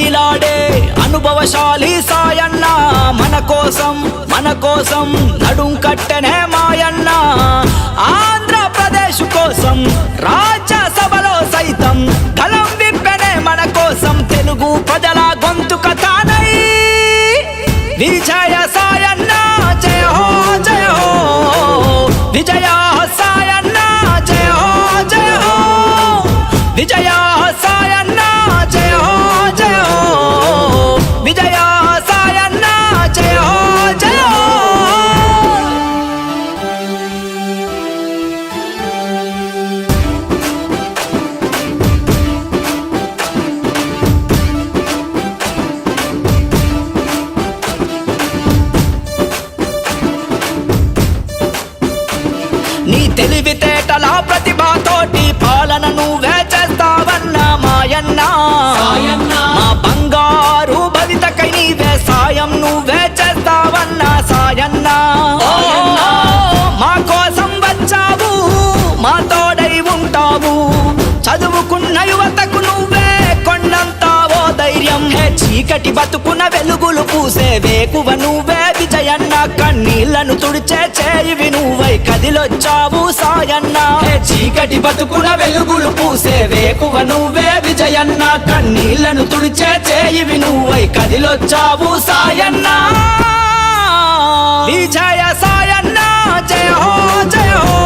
కదిలాడే అనుభవశాలి సాయన్న మన కోసం నడుం కట్టెనే మాయన్న ఆంధ్రప్రదేశ్ కోసం రాజ్యసభలో సైతం కలం విప్పెనే మన కోసం తెలుగు ప్రజల గొంతుక తానై విజయ సాయన్న జయ హో జయ హో విజయ సాయన్న జయ హో జయ హో విజయ సాయన్న జయ హో జయ హో విజయ సాయన్న జయ హో జయ హో నీ తెలివితేటల ప్రతిభతోటి పాలన నువ్వే చేస్తావన్న మాయన్న మా బంగారు భవితకై నీవే సాయం నువ్వే చేస్తావన్న సాయన్న మా కోసం వచ్చావు మా తోడై ఉంటావు చదువుకున్న యువతకు నువ్వే కొండంతావో ధైర్యం చీకటి బతుకున్న వెలుగులు పూసే వేకువ నువ్వే విజయన్న కన్నీళ్లను తుడిచే చేయివి నువ్వై కదిలొచ్చావు సాయన్న చీకటి బతుకున్న వెలుగులు పూసే వేకువ నువ్వే విజయన్న కన్నీళ్లను తుడిచే చేయివి నువ్వై కదిలొచ్చావు సాయన్న విజయ సాయన్న జయ హో జయ హో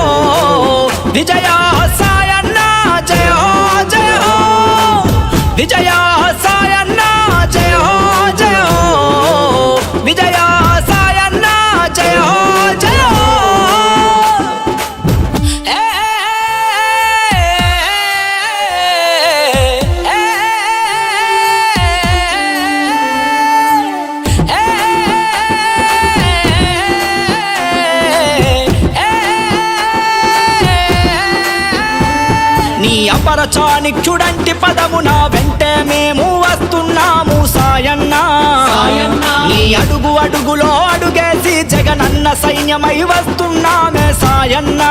విజయ సాయన్న జయ హో జయ హో విజయ సాయన్న జయ హో జయ హో విజయ సాయన్న జయ హో జయ హో నీ అపరచానిక్షుడంటి పదమున వెంటే మేము వస్తున్నాము సాయన్న నీ అడుగు అడుగులో అడుగేసి జగనన్న సైన్యమై వస్తున్నామే సాయన్న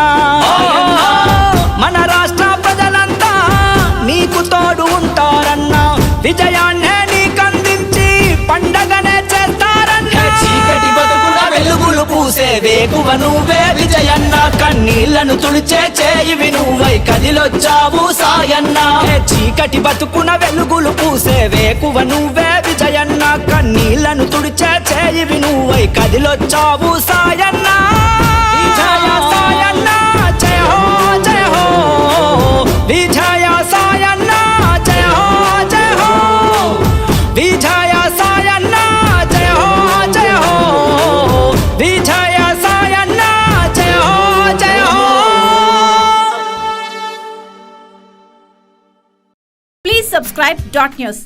మన రాష్ట్ర ప్రజలంతా నీకు తోడు ఉంటారన్న విజయాన్నే నీకందించి పండగనే చేస్తారన్న చీకటి బతుకుల వెలుగులు పూసే వేకువ నువ్వే విజయన్న కన్నీళ్లను తుడిచే చేయివి నువ్వై కదిలొచ్చావు సాయన్న చీకటి బతుకున వెలుగులు పూసే వేకువ నువ్వే విజయన్న కన్నీళ్లను తుడిచే చేయివి నువ్వై కదిలొచ్చావు సాయన్న విజయ సాయన్న జయ హో జయ హో విజయ సాయన్న జయ హో జయ హో విజయ సాయన్న జయ హో జయ హో విజయ సాయన్న జయ హో జయ హో Please subscribe Dot News.